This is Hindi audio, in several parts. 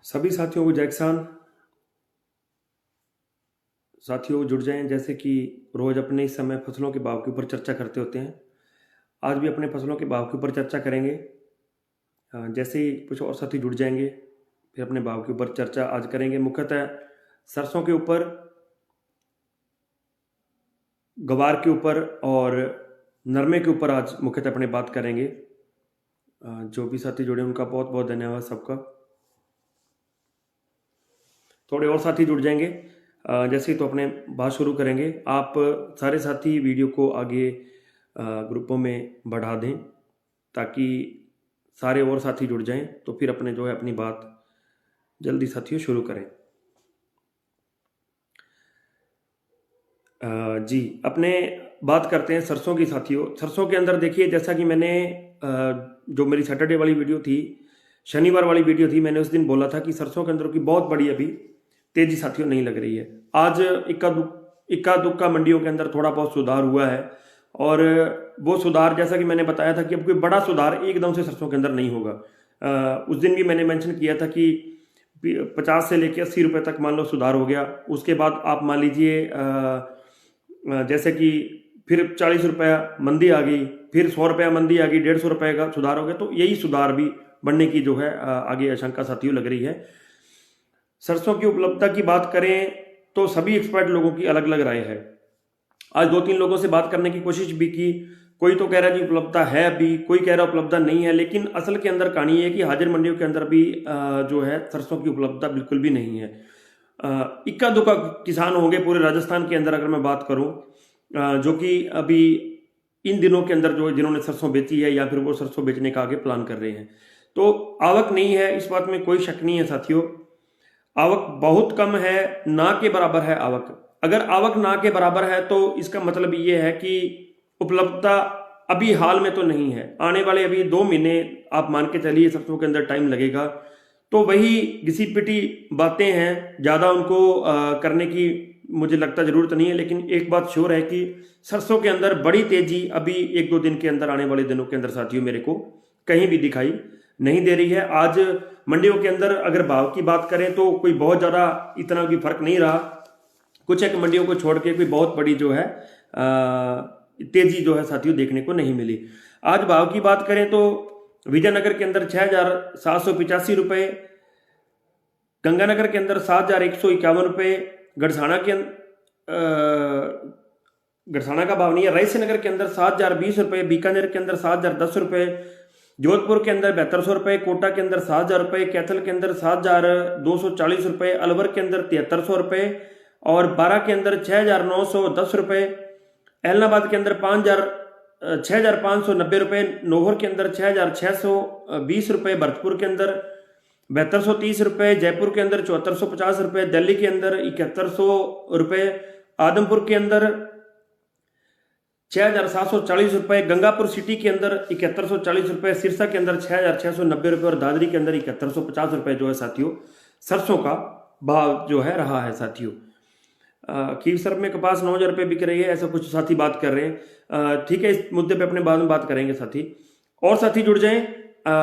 सभी साथियों को जय किसान। साथियों जुड़ जाएं, जैसे कि रोज अपने इस समय फसलों के भाव के ऊपर चर्चा करते होते हैं। आज भी अपने फसलों के भाव के ऊपर चर्चा करेंगे। जैसे ही कुछ और साथी जुड़ जाएंगे फिर अपने भाव के ऊपर चर्चा आज करेंगे। मुख्यतः सरसों के ऊपर, गवार के ऊपर और नरमे के ऊपर आज मुख्यतः अपने बात करेंगे। जो भी साथी जुड़े उनका बहुत बहुत धन्यवाद सबका। थोड़े और साथी जुड़ जाएंगे जैसे ही तो अपने बात शुरू करेंगे। आप सारे साथी वीडियो को आगे ग्रुपों में बढ़ा दें ताकि सारे और साथी जुड़ जाएं, तो फिर अपने जो है अपनी बात जल्दी साथियों शुरू करें। जी, अपने बात करते हैं सरसों की साथियों। सरसों के अंदर देखिए, जैसा कि मैंने जो मेरी सैटरडे वाली वीडियो थी, शनिवार वाली वीडियो थी, मैंने उस दिन बोला था कि सरसों के अंदर की बहुत बड़ी अभी तेजी साथियों नहीं लग रही है। आज इक्का दुक्का मंडियों के अंदर थोड़ा बहुत सुधार हुआ है और वो सुधार, जैसा कि मैंने बताया था कि अब कोई बड़ा सुधार एकदम से सरसों के अंदर नहीं होगा। उस दिन भी मैंने मेंशन किया था कि 50 से लेकर 80 रुपए तक मान लो सुधार हो गया। उसके बाद आप मान लीजिए जैसे कि फिर 40 रुपया मंदी आ गई, फिर 100 रुपया मंदी आ गई, 150 रुपये का सुधार हो गया। तो यही सुधार भी बढ़ने की जो है आगे आशंका साथियों लग रही है। सरसों की उपलब्धता की बात करें तो सभी एक्सपर्ट लोगों की अलग अलग राय है। आज 2-3 लोगों से बात करने की कोशिश भी की। कोई तो कह रहा है जी उपलब्धता है अभी, कोई कह रहा है उपलब्धता नहीं है। लेकिन असल के अंदर कहानी है कि हाजिर मंडियों के अंदर भी जो है सरसों की उपलब्धता बिल्कुल भी नहीं है। इक्का दुक्का किसान होंगे पूरे राजस्थान के अंदर, अगर मैं बात करूं, जो कि अभी इन दिनों के अंदर जो जिन्होंने सरसों बेची है या फिर वो सरसों बेचने का आगे प्लान कर रहे हैं। तो आवक नहीं है, इस बात में कोई शक नहीं है साथियों। आवक बहुत कम है, ना के बराबर है आवक। अगर आवक ना के बराबर है तो इसका मतलब ये है कि उपलब्धता अभी हाल में तो नहीं है। आने वाले अभी 2 महीने आप मान के चलिए सरसों के अंदर टाइम लगेगा। तो वही घिसी पिटी बातें हैं, ज़्यादा उनको करने की मुझे लगता जरूरत नहीं है। लेकिन एक बात श्योर है कि सरसों के अंदर बड़ी तेजी अभी 1-2 दिन के अंदर, आने वाले दिनों के अंदर साथियों मेरे को कहीं भी दिखाई नहीं दे रही है। आज मंडियों के अंदर अगर भाव की बात करें तो कोई बहुत ज़्यादा इतना भी फर्क नहीं रहा। कुछ एक मंडियों को छोड़ के कोई बहुत बड़ी जो है तेजी जो है साथियों देखने को नहीं मिली। आज भाव की बात करें तो विजयनगर के अंदर 6,785 रुपये, गंगानगर के अंदर 7,151 रुपये, गढ़साना का भाव नहीं है, रायसेन नगर के अंदर 7,020 रुपये, बीकानेर के अंदर 7,010 रुपये, जोधपुर के अंदर 7200 रुपये, कोटा के अंदर 7,000 रुपये, कैथल के अंदर 7,240 रुपये, अलवर के अंदर 7,300 रुपये और बारा के अंदर 6,910 रुपये, एलनाबाद के अंदर 6,590 रुपये, नौहर के अंदर 6,620 रुपये, भरतपुर के अंदर 7,230 रुपये, जयपुर के अंदर 7,450 रुपये, दिल्ली के अंदर 7,100 रुपये, आदमपुर के अंदर 6,740 रुपये, गंगापुर सिटी के अंदर 7,140 रुपये, सिरसा के अंदर 6,690 रुपये और दादरी के अंदर 7,150 रुपये जो है साथियों सरसों का भाव जो है रहा है साथियों। खीवसर में कपास 9,000 रुपये बिक रही है, ऐसा कुछ साथी बात कर रहे हैं। ठीक है, इस मुद्दे पे अपने बाद में बात करेंगे साथी। और साथी जुड़ जाएं।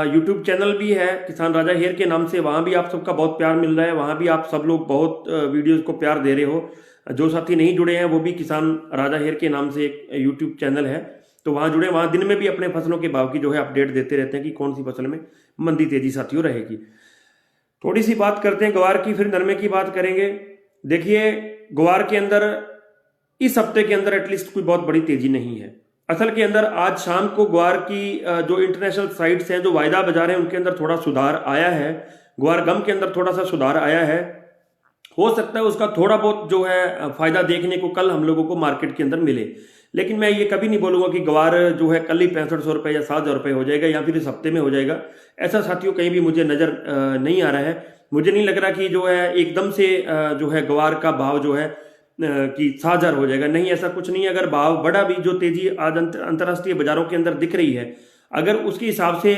यूट्यूब चैनल भी है किसान राजा हेयर के नाम से, वहाँ भी आप सबका बहुत प्यार मिल रहा है। वहाँ भी आप सब लोग बहुत वीडियोस को प्यार दे रहे हो। जो साथी नहीं जुड़े हैं वो भी किसान राजा हेयर के नाम से एक यूट्यूब चैनल है, तो वहाँ जुड़े। वहाँ दिन में भी अपने फसलों के भाव की जो है अपडेट देते रहते हैं कि कौन सी फसल में मंदी तेजी साथियों रहेगी। थोड़ी सी बात करते हैं गवार की, फिर नरमे की बात करेंगे। देखिए, ग्वार के अंदर इस हफ्ते के अंदर एटलीस्ट कोई बहुत बड़ी तेजी नहीं है। असल के अंदर आज शाम को ग्वार की जो इंटरनेशनल साइट्स हैं, जो वायदा बाजार हैं, उनके अंदर थोड़ा सुधार आया है। ग्वार गम के अंदर थोड़ा सा सुधार आया है। हो सकता है उसका थोड़ा बहुत जो है फायदा देखने को कल हम लोगों को मार्केट के अंदर मिले। लेकिन मैं ये कभी नहीं बोलूंगा कि ग्वार जो है कल ही 6500 रुपये या 7,000 रुपये हो जाएगा या फिर इस हफ्ते में हो जाएगा। ऐसा साथियों कहीं भी मुझे नजर नहीं आ रहा है। मुझे नहीं लग रहा कि जो है एकदम से जो है ग्वार का भाव जो है कि 7,000 हो जाएगा। नहीं, ऐसा कुछ नहीं है। अगर भाव बढ़ा भी, जो तेजी आज अंतर्राष्ट्रीय बाजारों के अंदर दिख रही है, अगर उसके हिसाब से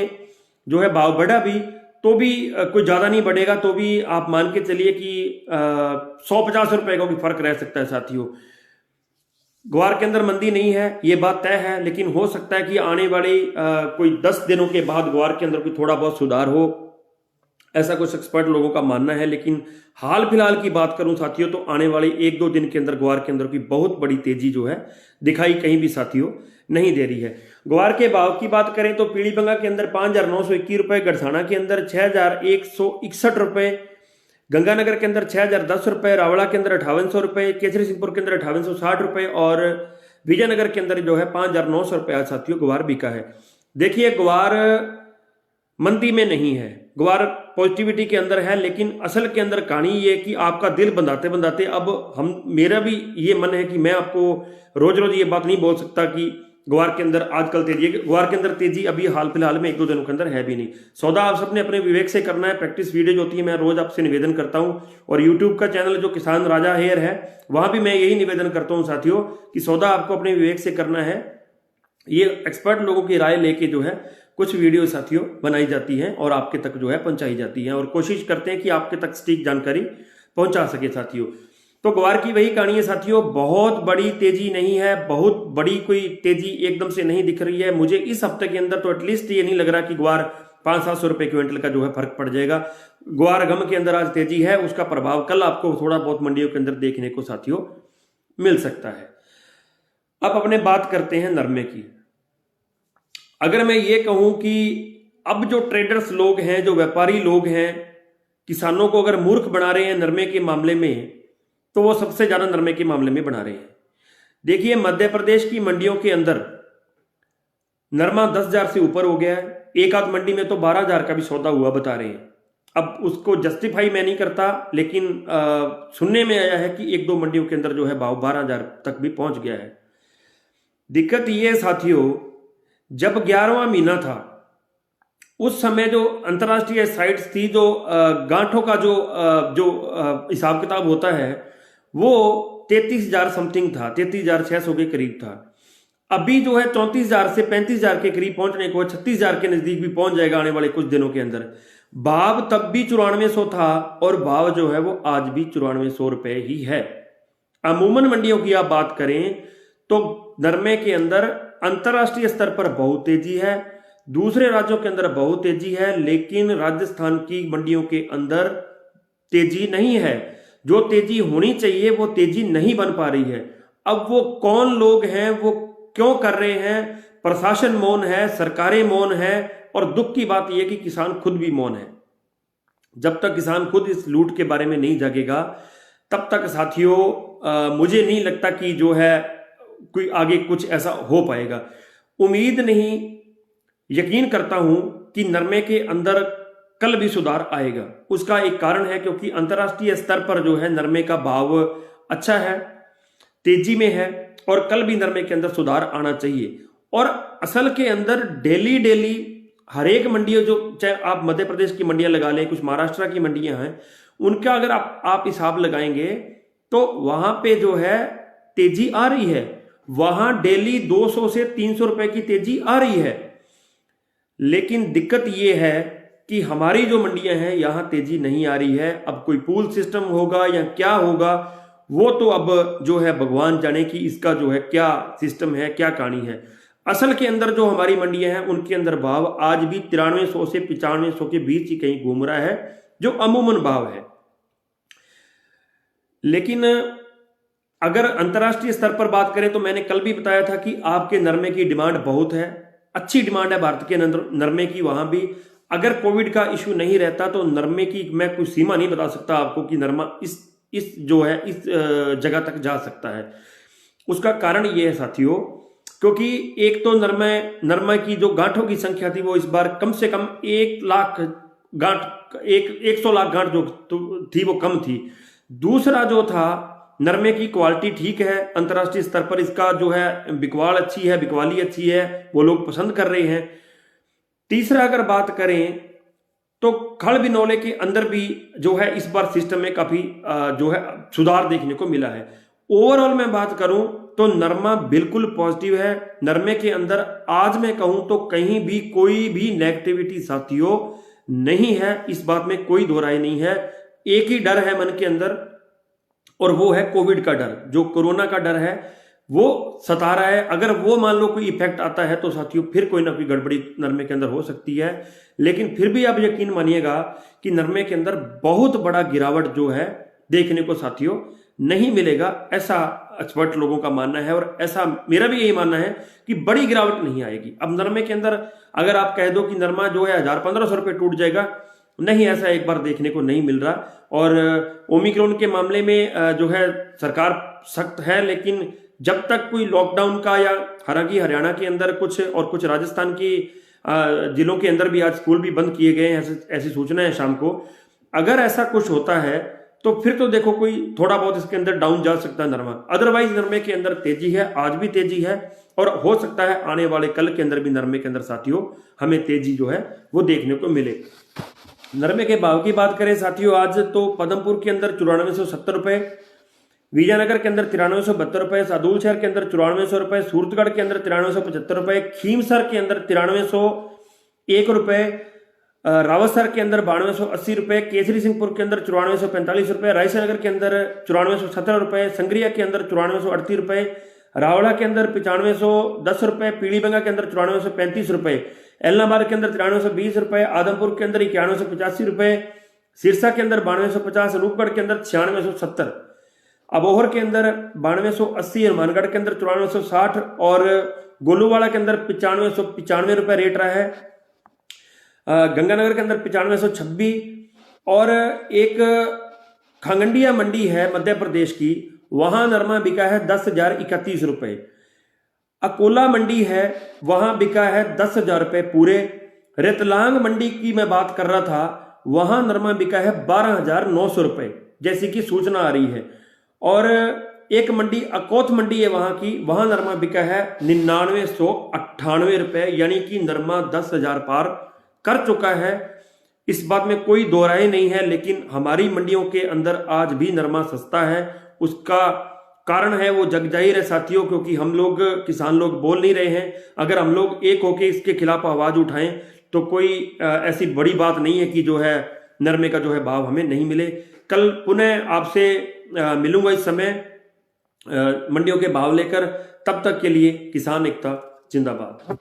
जो है भाव बढ़ा भी तो भी कोई ज्यादा नहीं बढ़ेगा, तो भी आप मान के चलिए कि 150 रुपए का भी फर्क रह सकता है साथियों। ग्वार के अंदर मंदी नहीं है, ये बात तय है। लेकिन हो सकता है कि आने वाली कोई 10 दिनों के बाद ग्वार के अंदर कोई थोड़ा बहुत सुधार हो, ऐसा कुछ एक्सपर्ट लोगों का मानना है। लेकिन हाल फिलहाल की बात करूं साथियों, तो आने वाले 1-2 दिन के अंदर ग्वार के अंदर की बहुत बड़ी तेजी जो है दिखाई कहीं भी साथियों नहीं दे रही है। ग्वार के भाव की बात करें तो पीलीबंगा के अंदर 5,921 रुपए, गढ़साना के अंदर 6,161 रुपए, गंगानगर के अंदर 6,010 रुपए, रावड़ा के अंदर 5800 रुपए, केसरी सिंहपुर के अंदर 5860 रुपए और विजयनगर के अंदर जो है 5,900 रुपए आज साथियों ग्वार बिका है। देखिए, ग्वार मंदी में नहीं है, ग्वार पॉजिटिविटी के अंदर है, लेकिन असल के अंदर कहानी ये कि आपका दिल बंधाते बंधाते अब मेरा भी ये मन है कि मैं आपको रोज रोज ये बात नहीं बोल सकता कि ग्वार के अंदर आजकल तेजी है। ग्वार के अंदर तेजी अभी हाल फिलहाल में 1-2 दिनों के अंदर है भी नहीं। सौदा आप सबने अपने विवेक से करना है। प्रैक्टिस वीडियो जो होती है मैं रोज आपसे निवेदन करता हूं, और यूट्यूब का चैनल जो किसान राजा हेयर है वहां भी मैं यही निवेदन करता हूं साथियों कि सौदा आपको अपने विवेक से करना है। ये एक्सपर्ट लोगों की राय लेके जो है कुछ वीडियो साथियों बनाई जाती हैं और आपके तक जो है पहुंचाई जाती हैं, और कोशिश करते हैं कि आपके तक सटीक जानकारी पहुंचा सके साथियों। तो ग्वार की वही कहानी है साथियों, बहुत बड़ी तेजी नहीं है, बहुत बड़ी कोई तेजी एकदम से नहीं दिख रही है। मुझे इस हफ्ते के अंदर तो एटलीस्ट ये नहीं लग रहा कि ग्वार 500-700 रुपए क्विंटल का जो है फर्क पड़ जाएगा। ग्वार गम के अंदर आज तेजी है, उसका प्रभाव कल आपको थोड़ा बहुत मंडियों के अंदर देखने को साथियों मिल सकता है। अब अपने बात करते हैं नरमे की। अगर मैं ये कहूं कि अब जो ट्रेडर्स लोग हैं, जो व्यापारी लोग हैं, किसानों को अगर मूर्ख बना रहे हैं नरमे के मामले में, तो वो सबसे ज्यादा नरमे के मामले में बना रहे हैं। देखिए, मध्य प्रदेश की मंडियों के अंदर नरमा 10,000 से ऊपर हो गया है। एक आध मंडी में तो 12,000 का भी सौदा हुआ बता रहे हैं। अब उसको जस्टिफाई मैं नहीं करता, लेकिन सुनने में आया है कि 1-2 मंडियों के अंदर जो है भाव 12,000 तक भी पहुंच गया है। दिक्कत ये साथियों, जब 11वां महीना था उस समय जो अंतर्राष्ट्रीय साइट्स थी, जो गांठों का जो हिसाब किताब होता है वो 33,000 समथिंग था, 33,600 के करीब था। अभी जो है 34,000 से 35,000 के करीब पहुंचने को, 36,000 के नजदीक भी पहुंच जाएगा आने वाले कुछ दिनों के अंदर। भाव तब भी 9400 था और भाव जो है वो आज भी 9400 रुपए ही है। अमूमन मंडियों की आप बात करें तो नरमे के अंदर अंतरराष्ट्रीय स्तर पर बहुत तेजी है, दूसरे राज्यों के अंदर बहुत तेजी है, लेकिन राजस्थान की मंडियों के अंदर तेजी नहीं है। जो तेजी होनी चाहिए वो तेजी नहीं बन पा रही है। अब वो कौन लोग हैं, वो क्यों कर रहे हैं? प्रशासन मौन है, सरकारें मौन है, और दुख की बात यह कि किसान खुद भी मौन है। जब तक किसान खुद इस लूट के बारे में नहीं जागेगा तब तक साथियों मुझे नहीं लगता कि जो है कोई आगे कुछ ऐसा हो पाएगा। उम्मीद नहीं, यकीन करता हूं कि नरमे के अंदर कल भी सुधार आएगा। उसका एक कारण है क्योंकि अंतर्राष्ट्रीय स्तर पर जो है नरमे का भाव अच्छा है, तेजी में है, और कल भी नरमे के अंदर सुधार आना चाहिए। और असल के अंदर डेली डेली हर एक मंडियों, जो चाहे आप मध्य प्रदेश की मंडियां लगा लें, कुछ महाराष्ट्र की मंडियां हैं, उनका अगर आप हिसाब लगाएंगे तो वहां पे जो है तेजी आ रही है। वहां डेली 200 से 300 रुपए की तेजी आ रही है। लेकिन दिक्कत यह है कि हमारी जो मंडियां हैं यहां तेजी नहीं आ रही है। अब कोई पूल सिस्टम होगा या क्या होगा वो तो अब जो है भगवान जाने कि इसका जो है क्या सिस्टम है, क्या कहानी है। असल के अंदर जो हमारी मंडियां हैं उनके अंदर भाव आज भी 9300 से 9500 के बीच ही कहीं घूम रहा है, जो अमूमन भाव है। लेकिन अगर अंतर्राष्ट्रीय स्तर पर बात करें तो मैंने कल भी बताया था कि आपके नरमे की डिमांड बहुत है, अच्छी डिमांड है भारत के नरमे की। वहां भी अगर कोविड का इश्यू नहीं रहता तो नरमे की मैं कोई सीमा नहीं बता सकता आपको कि नरमा इस जो है इस जगह तक जा सकता है। उसका कारण ये है साथियों, क्योंकि एक तो नरमा की जो गांठों की संख्या थी वो इस बार कम से कम 1 लाख गांठ, 100 लाख गांठ जो थी वो कम थी। दूसरा जो था, नरमे की क्वालिटी ठीक है, अंतर्राष्ट्रीय स्तर पर इसका जो है बिकवाल अच्छी है, बिकवाली अच्छी है, वो लोग पसंद कर रहे हैं। तीसरा अगर बात करें तो खड़ बिनौले के अंदर भी जो है इस बार सिस्टम में काफी जो है सुधार देखने को मिला है। ओवरऑल मैं बात करूं तो नरमा बिल्कुल पॉजिटिव है। नरमे के अंदर आज मैं कहूं तो कहीं भी कोई भी नेगेटिविटी साथियों नहीं है, इस बात में कोई दो राय नहीं है। एक ही डर है मन के अंदर और वो है कोविड का डर, जो कोरोना का डर है। वो सता रहा है। अगर वो मान लो कोई इफेक्ट आता है तो साथियों फिर कोई ना कोई गड़बड़ी नरमे के अंदर हो सकती है। लेकिन फिर भी आप यकीन मानिएगा कि नरमे के अंदर बहुत बड़ा गिरावट जो है देखने को साथियों नहीं मिलेगा, ऐसा एक्सपर्ट लोगों का मानना है। और ऐसा मेरा भी यही मानना है कि बड़ी गिरावट नहीं आएगी। अब नरमे के अंदर अगर आप कह दो कि नरमा जो है 1000-1500 रुपये टूट जाएगा, नहीं, ऐसा एक बार देखने को नहीं मिल रहा। और ओमिक्रॉन के मामले में जो है सरकार सख्त है, लेकिन जब तक कोई लॉकडाउन का, या हालांकि हरियाणा के अंदर कुछ और कुछ राजस्थान की जिलों के अंदर भी आज स्कूल भी बंद किए गए हैं, ऐसी सूचना है शाम को। अगर ऐसा कुछ होता है तो फिर तो देखो कोई थोड़ा बहुत इसके अंदर डाउन जा सकता है नरमा। अदरवाइज नरमे के अंदर तेजी है, आज भी तेजी है, और हो सकता है आने वाले कल के अंदर भी नरमे के अंदर साथियों हमें तेजी जो है वो देखने को मिले। नरमे के भाव की बात करें साथियों, आज तो पदमपुर के अंदर 9470 रुपए, विजयनगर के अंदर 9372 रुपए, सादुल शहर के अंदर 9400 रुपए, सूरतगढ़ के अंदर 9375 रुपए, खीमसर के अंदर 9301 रुपए, रावतसर के अंदर 9280 रुपए, केसरी सिंहपुर के अंदर 9445 रुपए, रायसनगर के अंदर 9417 रुपए, संग्रिया के अंदर 9438 रुपए, रावड़ा के अंदर 9510 रुपए, पीलीबंगा के अंदर 9435 रुपए, एलनाबाद के अंदर 9320 रुपए, आदमपुर के अंदर 9185 रुपए, सिरसा के अंदर 9250, रूपगढ़ के अंदर 9670, अबोहर के अंदर 9280, हनुमानगढ़ के अंदर 9460 और गोलूवाड़ा के अंदर 9595 रुपए रेट रहा है। गंगानगर के अंदर 9526 और एक खांगंडिया मंडी है मध्य प्रदेश की, वहां नरमा बिका है 10,031 रुपए। अकोला मंडी है, वहां बिका है 10,000 रुपए पूरे। रतलांग मंडी की मैं बात कर रहा था, वहां नरमा बिका है 12,900 रुपए, जैसी की सूचना आ रही है। और एक मंडी अकोथ मंडी है वहां की, वहां नरमा बिका है 9998 रुपए, यानी कि नरमा 10,000 पार कर चुका है। इस बात में कोई दो राय नहीं है। लेकिन हमारी मंडियों के अंदर आज भी नरमा सस्ता है, उसका कारण है वो जग जाहिर है साथियों, क्योंकि हम लोग किसान लोग बोल नहीं रहे हैं। अगर हम लोग एक होके इसके खिलाफ आवाज उठाएं तो कोई ऐसी बड़ी बात नहीं है कि जो है नरमे का जो है भाव हमें नहीं मिले। कल पुनः आपसे मिलूंगा इस समय मंडियों के भाव लेकर। तब तक के लिए किसान एकता जिंदाबाद।